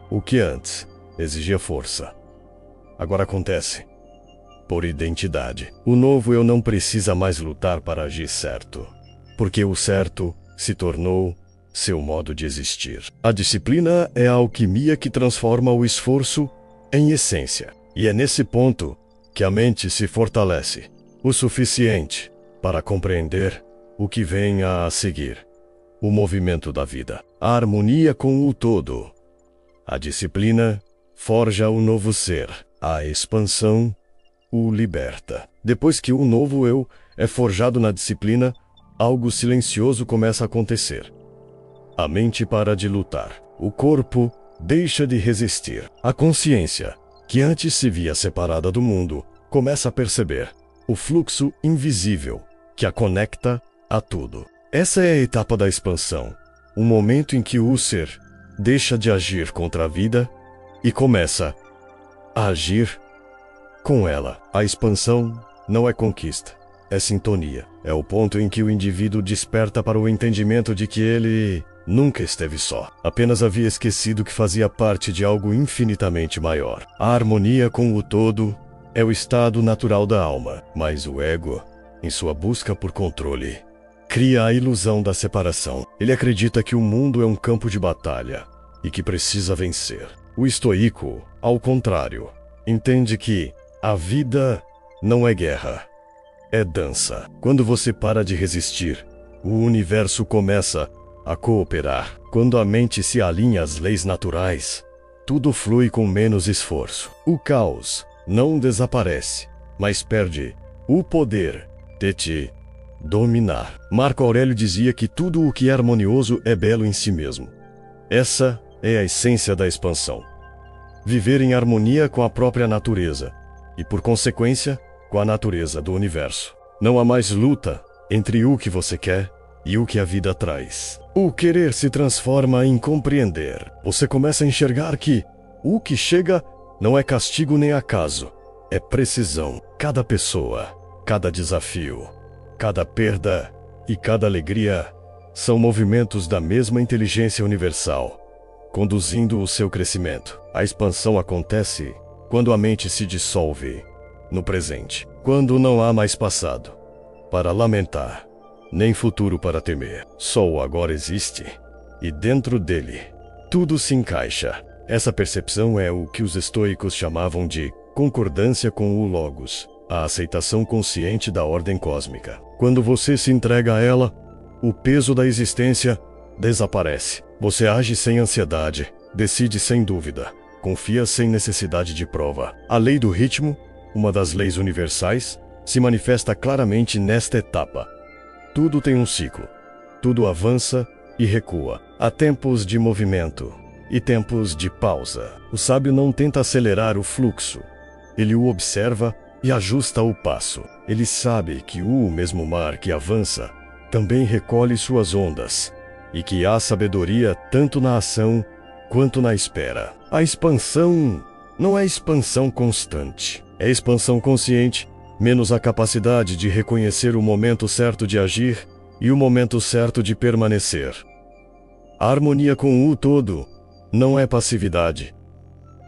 O que antes exigia força, agora acontece por identidade. O novo eu não precisa mais lutar para agir certo, porque o certo se tornou seu modo de existir. A disciplina é a alquimia que transforma o esforço em essência. E é nesse ponto que a mente se fortalece o suficiente para compreender o que vem a seguir. O movimento da vida, a harmonia com o todo. A disciplina forja o novo ser. A expansão o liberta. Depois que o novo eu é forjado na disciplina, algo silencioso começa a acontecer. A mente para de lutar. O corpo deixa de resistir. A consciência, que antes se via separada do mundo, começa a perceber o fluxo invisível que a conecta a tudo. Essa é a etapa da expansão, o momento em que o ser deixa de agir contra a vida e começa a agir com ela. A expansão não é conquista, é sintonia. É o ponto em que o indivíduo desperta para o entendimento de que ele nunca esteve só. Apenas havia esquecido que fazia parte de algo infinitamente maior. A harmonia com o todo é o estado natural da alma, mas o ego, em sua busca por controle, cria a ilusão da separação. Ele acredita que o mundo é um campo de batalha e que precisa vencer. O estoico, ao contrário, entende que a vida não é guerra, é dança. Quando você para de resistir, o universo começa a cooperar. Quando a mente se alinha às leis naturais, tudo flui com menos esforço. O caos não desaparece, mas perde o poder de te dominar. Marco Aurélio dizia que tudo o que é harmonioso é belo em si mesmo. Essa é a essência da expansão. Viver em harmonia com a própria natureza e, por consequência, com a natureza do universo. Não há mais luta entre o que você quer e o que a vida traz. O querer se transforma em compreender. Você começa a enxergar que o que chega não é castigo nem acaso, é precisão. Cada pessoa, cada desafio, cada perda e cada alegria são movimentos da mesma inteligência universal, conduzindo o seu crescimento. A expansão acontece quando a mente se dissolve no presente, quando não há mais passado para lamentar, nem futuro para temer. Só o agora existe, e dentro dele, tudo se encaixa. Essa percepção é o que os estoicos chamavam de concordância com o Logos, a aceitação consciente da ordem cósmica. Quando você se entrega a ela, o peso da existência desaparece. Você age sem ansiedade, decide sem dúvida, confia sem necessidade de prova. A lei do ritmo, uma das leis universais, se manifesta claramente nesta etapa. Tudo tem um ciclo. Tudo avança e recua. Há tempos de movimento e tempos de pausa. O sábio não tenta acelerar o fluxo. Ele o observa e ajusta o passo. Ele sabe que o mesmo mar que avança também recolhe suas ondas e que há sabedoria tanto na ação quanto na espera. A expansão não é expansão constante. É expansão consciente, menos a capacidade de reconhecer o momento certo de agir e o momento certo de permanecer. A harmonia com o todo não é passividade,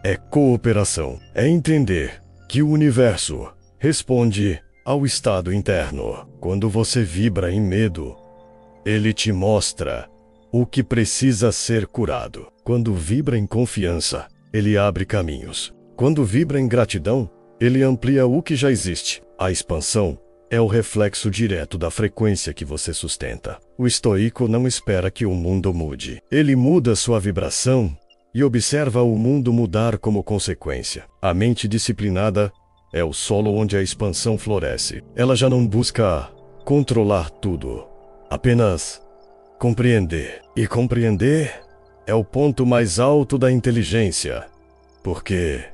é cooperação. É entender que o universo responde ao estado interno. Quando você vibra em medo, ele te mostra o que precisa ser curado. Quando vibra em confiança, ele abre caminhos. Quando vibra em gratidão, ele amplia o que já existe. A expansão é o reflexo direto da frequência que você sustenta. O estoico não espera que o mundo mude. Ele muda sua vibração e observa o mundo mudar como consequência. A mente disciplinada é o solo onde a expansão floresce. Ela já não busca controlar tudo, apenas compreender. E compreender é o ponto mais alto da inteligência, porque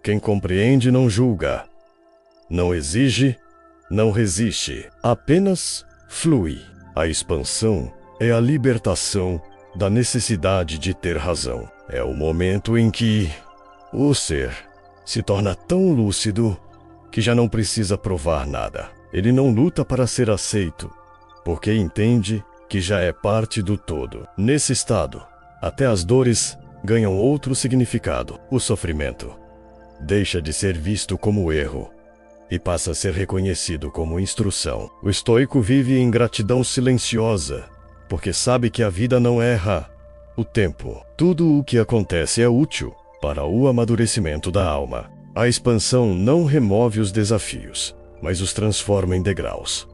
quem compreende não julga, não exige, não resiste, apenas flui. A expansão é a libertação da necessidade de ter razão. É o momento em que o ser se torna tão lúcido que já não precisa provar nada. Ele não luta para ser aceito, porque entende que já é parte do todo. Nesse estado, até as dores ganham outro significado. O sofrimento deixa de ser visto como erro e passa a ser reconhecido como instrução. O estoico vive em gratidão silenciosa, porque sabe que a vida não erra o tempo. Tudo o que acontece é útil para o amadurecimento da alma. A expansão não remove os desafios, mas os transforma em degraus.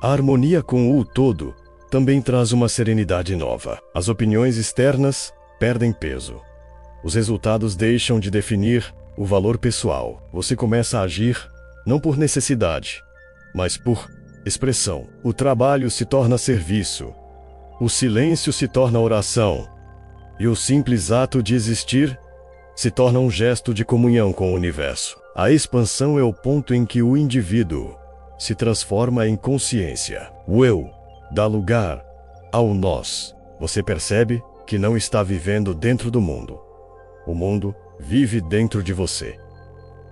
A harmonia com o todo também traz uma serenidade nova. As opiniões externas perdem peso. Os resultados deixam de definir o valor pessoal. Você começa a agir não por necessidade, mas por expressão. O trabalho se torna serviço. O silêncio se torna oração. E o simples ato de existir se torna um gesto de comunhão com o universo. A expansão é o ponto em que o indivíduo se transforma em consciência. O eu dá lugar ao nós. Você percebe que não está vivendo dentro do mundo. O mundo vive dentro de você.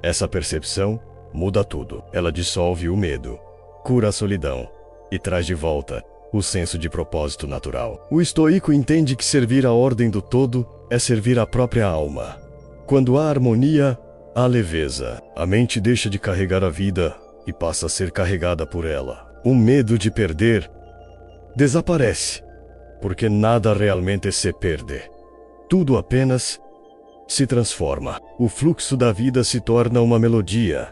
Essa percepção muda tudo. Ela dissolve o medo, cura a solidão e traz de volta o senso de propósito natural. O estoico entende que servir a ordem do todo é servir a própria alma. Quando há harmonia, há leveza. A mente deixa de carregar a vida e passa a ser carregada por ela. O medo de perder desaparece, porque nada realmente se perde. Tudo apenas se transforma. O fluxo da vida se torna uma melodia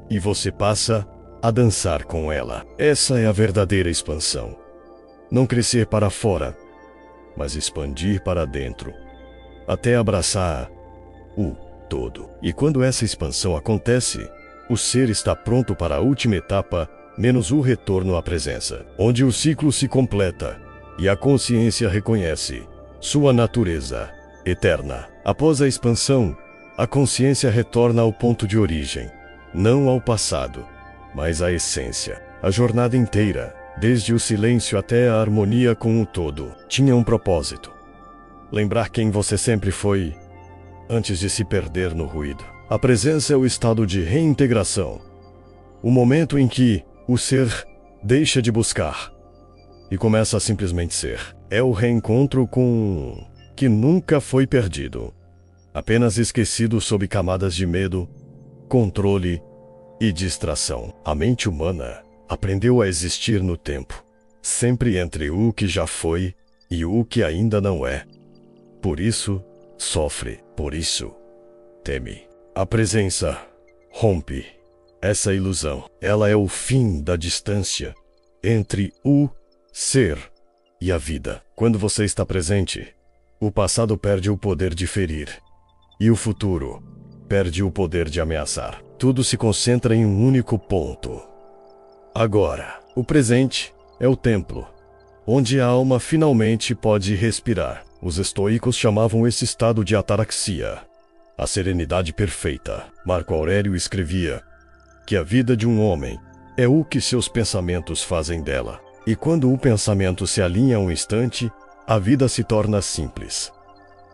e você passa a dançar com ela. Essa é a verdadeira expansão. Não crescer para fora, mas expandir para dentro, até abraçar o todo. E quando essa expansão acontece, o ser está pronto para a última etapa, menos o retorno à presença, onde o ciclo se completa e a consciência reconhece sua natureza eterna. Após a expansão, a consciência retorna ao ponto de origem, não ao passado, mas à essência. A jornada inteira, desde o silêncio até a harmonia com o todo, tinha um propósito: lembrar quem você sempre foi antes de se perder no ruído. A presença é o estado de reintegração, o momento em que o ser deixa de buscar e começa a simplesmente ser. É o reencontro com que nunca foi perdido, apenas esquecido sob camadas de medo, controle e distração. A mente humana aprendeu a existir no tempo, sempre entre o que já foi e o que ainda não é. Por isso, sofre, por isso, teme. A presença rompe essa ilusão. Ela é o fim da distância entre o ser e a vida. Quando você está presente, O passado perde o poder de ferir. E o futuro perde o poder de ameaçar. Tudo se concentra em um único ponto. Agora, o presente é o templo, onde a alma finalmente pode respirar. Os estoicos chamavam esse estado de ataraxia, a serenidade perfeita. Marco Aurélio escrevia que a vida de um homem é o que seus pensamentos fazem dela. E quando o pensamento se alinha a um instante, a vida se torna simples.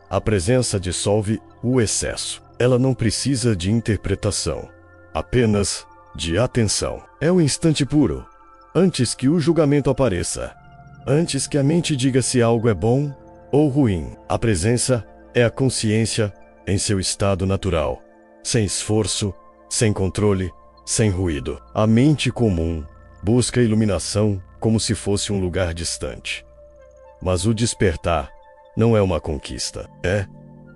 A presença dissolve o excesso. Ela não precisa de interpretação, apenas de atenção. É o instante puro, antes que o julgamento apareça, antes que a mente diga se algo é bom ou ruim. A presença é a consciência em seu estado natural, sem esforço, sem controle, sem ruído. A mente comum busca a iluminação como se fosse um lugar distante. Mas o despertar não é uma conquista, é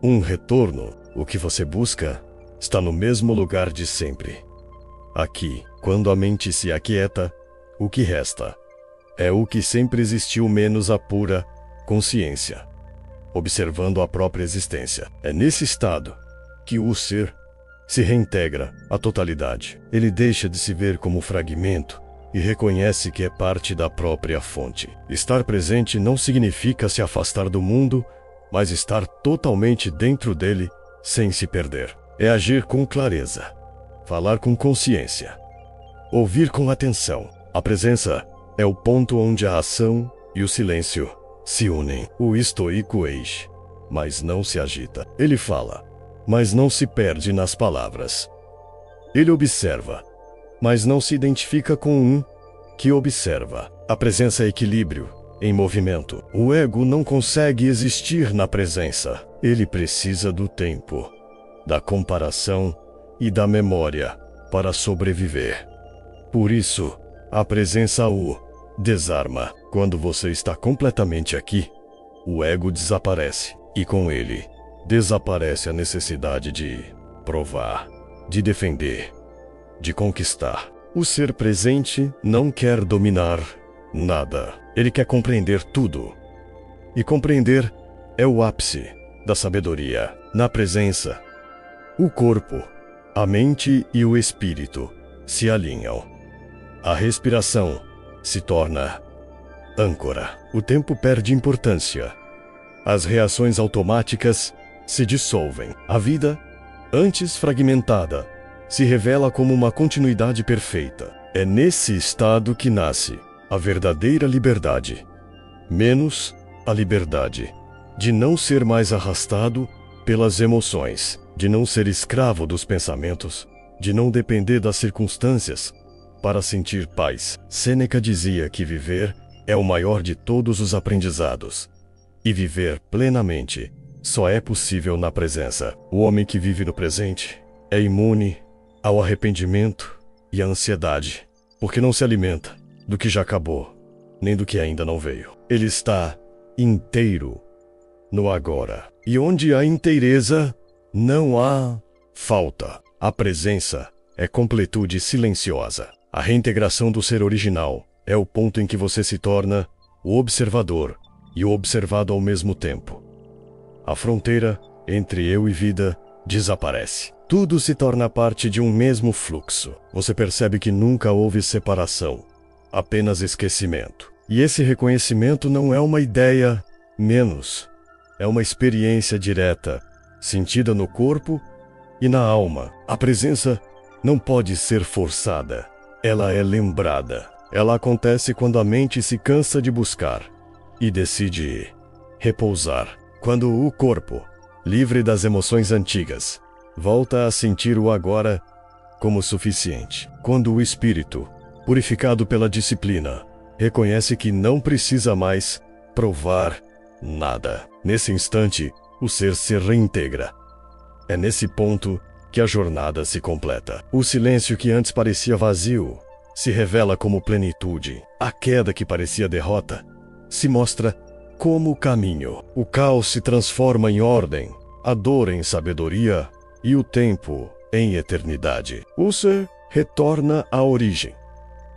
um retorno. O que você busca está no mesmo lugar de sempre. Aqui, quando a mente se aquieta, o que resta é o que sempre existiu, menos a pura consciência, observando a própria existência. É nesse estado que o ser se reintegra à totalidade. Ele deixa de se ver como fragmento e reconhece que é parte da própria fonte. Estar presente não significa se afastar do mundo, mas estar totalmente dentro dele sem se perder. É agir com clareza, falar com consciência, ouvir com atenção. A presença é o ponto onde a ação e o silêncio se unem. O estoico age, mas não se agita. Ele fala, mas não se perde nas palavras. Ele observa, mas não se identifica com um que observa. A presença é equilíbrio em movimento. O ego não consegue existir na presença. Ele precisa do tempo, da comparação e da memória para sobreviver. Por isso, a presença o desarma. Quando você está completamente aqui, o ego desaparece. E com ele, desaparece a necessidade de provar, de defender, de conquistar. O ser presente não quer dominar nada. Ele quer compreender tudo. E compreender é o ápice da sabedoria. Na presença, o corpo, a mente e o espírito se alinham. A respiração se torna âncora. O tempo perde importância. As reações automáticas se dissolvem. A vida, antes fragmentada, se revela como uma continuidade perfeita. É nesse estado que nasce a verdadeira liberdade. Menos a liberdade de não ser mais arrastado pelas emoções, de não ser escravo dos pensamentos, de não depender das circunstâncias para sentir paz. Sêneca dizia que viver é o maior de todos os aprendizados. E viver plenamente só é possível na presença. O homem que vive no presente é imune ao arrependimento e à ansiedade, porque não se alimenta do que já acabou, nem do que ainda não veio. Ele está inteiro no agora. E onde há inteireza, não há falta. A presença é completude silenciosa. A reintegração do ser original é o ponto em que você se torna o observador e o observado ao mesmo tempo. A fronteira entre eu e vida desaparece. Tudo se torna parte de um mesmo fluxo. Você percebe que nunca houve separação, apenas esquecimento. E esse reconhecimento não é uma ideia menos. É uma experiência direta, sentida no corpo e na alma. A presença não pode ser forçada. Ela é lembrada. Ela acontece quando a mente se cansa de buscar e decide repousar. Quando o corpo, livre das emoções antigas, volta a sentir o agora como suficiente. Quando o espírito, purificado pela disciplina, reconhece que não precisa mais provar nada. Nesse instante, o ser se reintegra. É nesse ponto que a jornada se completa. O silêncio que antes parecia vazio se revela como plenitude. A queda que parecia derrota se mostra como caminho. O caos se transforma em ordem, a dor em sabedoria e o tempo em eternidade. O ser retorna à origem,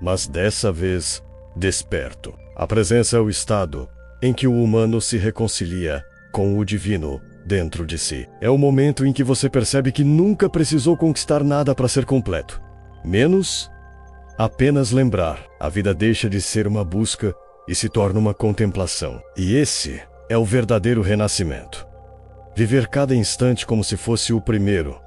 mas dessa vez desperto. A presença é o estado em que o humano se reconcilia com o divino dentro de si. É o momento em que você percebe que nunca precisou conquistar nada para ser completo. Menos apenas lembrar. A vida deixa de ser uma busca e se torna uma contemplação. E esse é o verdadeiro renascimento. Viver cada instante como se fosse o primeiro,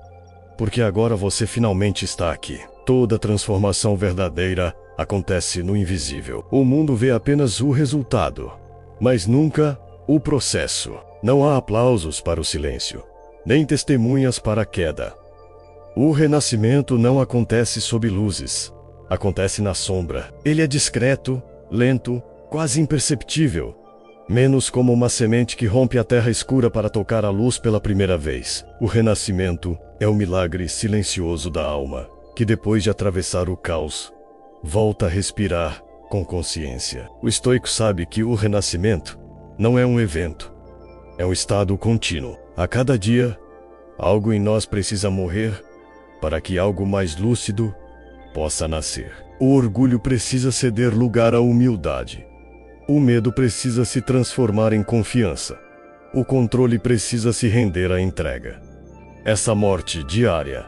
porque agora você finalmente está aqui. Toda transformação verdadeira acontece no invisível. O mundo vê apenas o resultado, mas nunca o processo. Não há aplausos para o silêncio, nem testemunhas para a queda. O renascimento não acontece sob luzes, acontece na sombra. Ele é discreto, lento, quase imperceptível, menos como uma semente que rompe a terra escura para tocar a luz pela primeira vez. O renascimento é o milagre silencioso da alma, que depois de atravessar o caos, volta a respirar com consciência. O estoico sabe que o renascimento não é um evento, é um estado contínuo. A cada dia, algo em nós precisa morrer para que algo mais lúcido possa nascer. O orgulho precisa ceder lugar à humildade. O medo precisa se transformar em confiança. O controle precisa se render à entrega. Essa morte diária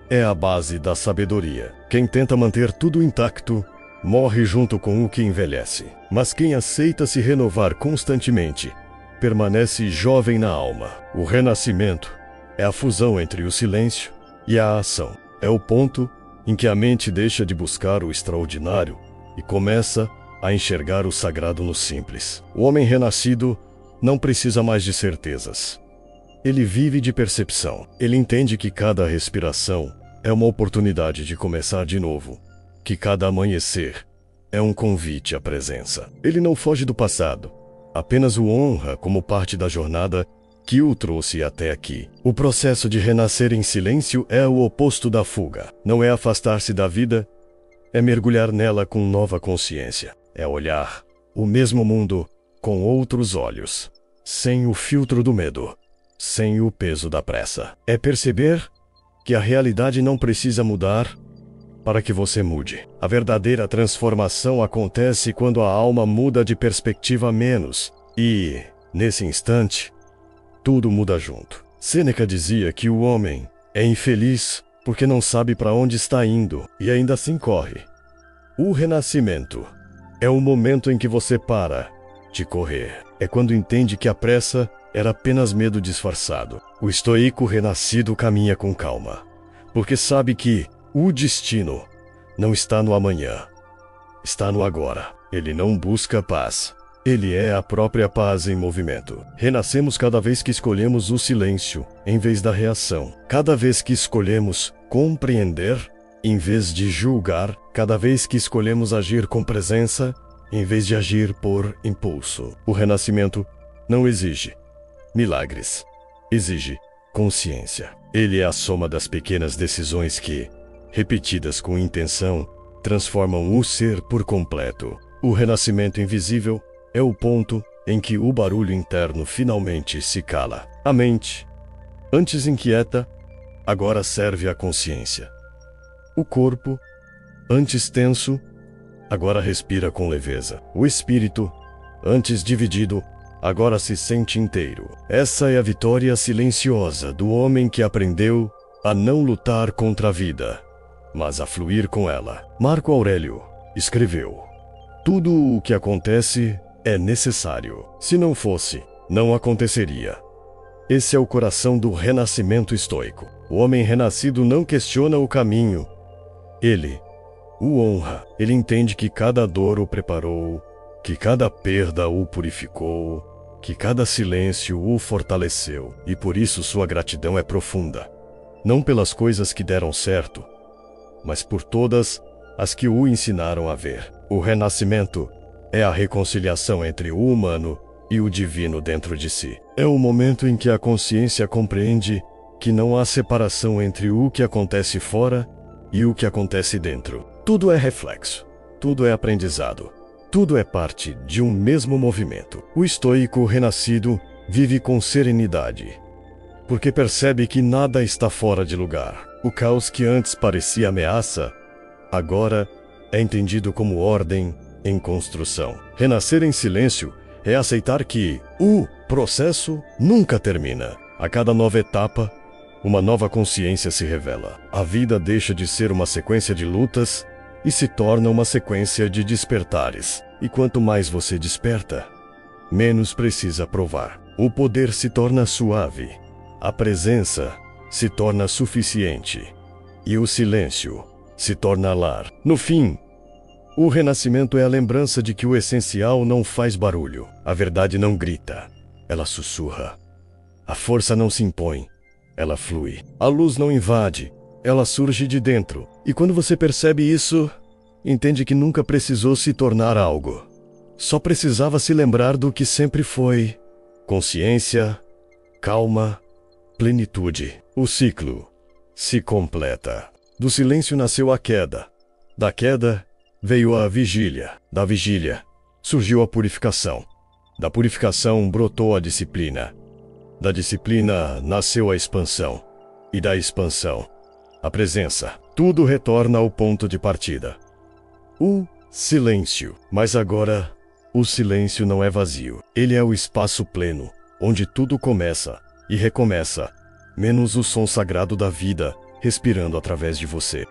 é a base da sabedoria. Quem tenta manter tudo intacto morre junto com o que envelhece. Mas quem aceita se renovar constantemente permanece jovem na alma. O renascimento é a fusão entre o silêncio e a ação. É o ponto em que a mente deixa de buscar o extraordinário e começa a enxergar o sagrado no simples. O homem renascido não precisa mais de certezas. Ele vive de percepção. Ele entende que cada respiração é uma oportunidade de começar de novo, que cada amanhecer é um convite à presença. Ele não foge do passado, apenas o honra como parte da jornada que o trouxe até aqui. O processo de renascer em silêncio é o oposto da fuga. Não é afastar-se da vida, é mergulhar nela com nova consciência. É olhar o mesmo mundo com outros olhos, sem o filtro do medo, sem o peso da pressa. É perceber que a realidade não precisa mudar para que você mude. A verdadeira transformação acontece quando a alma muda de perspectiva menos e, nesse instante, tudo muda junto. Sêneca dizia que o homem é infeliz porque não sabe para onde está indo e ainda assim corre. O renascimento é o momento em que você para de correr. É quando entende que a pressa era apenas medo disfarçado. O estoico renascido caminha com calma, porque sabe que o destino não está no amanhã, está no agora. Ele não busca paz. Ele é a própria paz em movimento. Renascemos cada vez que escolhemos o silêncio, em vez da reação. Cada vez que escolhemos compreender, em vez de julgar. Cada vez que escolhemos agir com presença, em vez de agir por impulso. O renascimento não exige milagres. Exige consciência. Ele é a soma das pequenas decisões que, repetidas com intenção, transformam o ser por completo. O renascimento invisível é o ponto em que o barulho interno finalmente se cala. A mente, antes inquieta, agora serve à consciência. O corpo, antes tenso, agora respira com leveza. O espírito, antes dividido, agora se sente inteiro. Essa é a vitória silenciosa do homem que aprendeu a não lutar contra a vida, mas a fluir com ela. Marco Aurélio escreveu: tudo o que acontece é necessário. Se não fosse, não aconteceria. Esse é o coração do renascimento estoico. O homem renascido não questiona o caminho. Ele o honra. Ele entende que cada dor o preparou, que cada perda o purificou, que cada silêncio o fortaleceu. E por isso sua gratidão é profunda. Não pelas coisas que deram certo, mas por todas as que o ensinaram a ver. O renascimento é a reconciliação entre o humano e o divino dentro de si. É o momento em que a consciência compreende que não há separação entre o que acontece fora e o que acontece dentro. Tudo é reflexo, tudo é aprendizado, tudo é parte de um mesmo movimento. O estoico renascido vive com serenidade, porque percebe que nada está fora de lugar. O caos que antes parecia ameaça, agora é entendido como ordem em construção. Renascer em silêncio É aceitar que o processo nunca termina. A cada nova etapa, uma nova consciência se revela. A vida deixa de ser uma sequência de lutas e se torna uma sequência de despertares. E quanto mais você desperta, menos precisa provar. O poder se torna suave, a presença se torna suficiente e o silêncio se torna lar. No fim, o renascimento é a lembrança de que o essencial não faz barulho. A verdade não grita, ela sussurra. A força não se impõe, ela flui. A luz não invade, ela surge de dentro. E quando você percebe isso, entende que nunca precisou se tornar algo. Só precisava se lembrar do que sempre foi. Consciência, calma, plenitude. O ciclo se completa. Do silêncio nasceu a queda. Da queda veio a vigília. Da vigília surgiu a purificação. Da purificação brotou a disciplina. Da disciplina nasceu a expansão. E da expansão, a presença. Tudo retorna ao ponto de partida. O silêncio. Mas agora, o silêncio não é vazio. Ele é o espaço pleno, onde tudo começa e recomeça, menos o som sagrado da vida respirando através de você.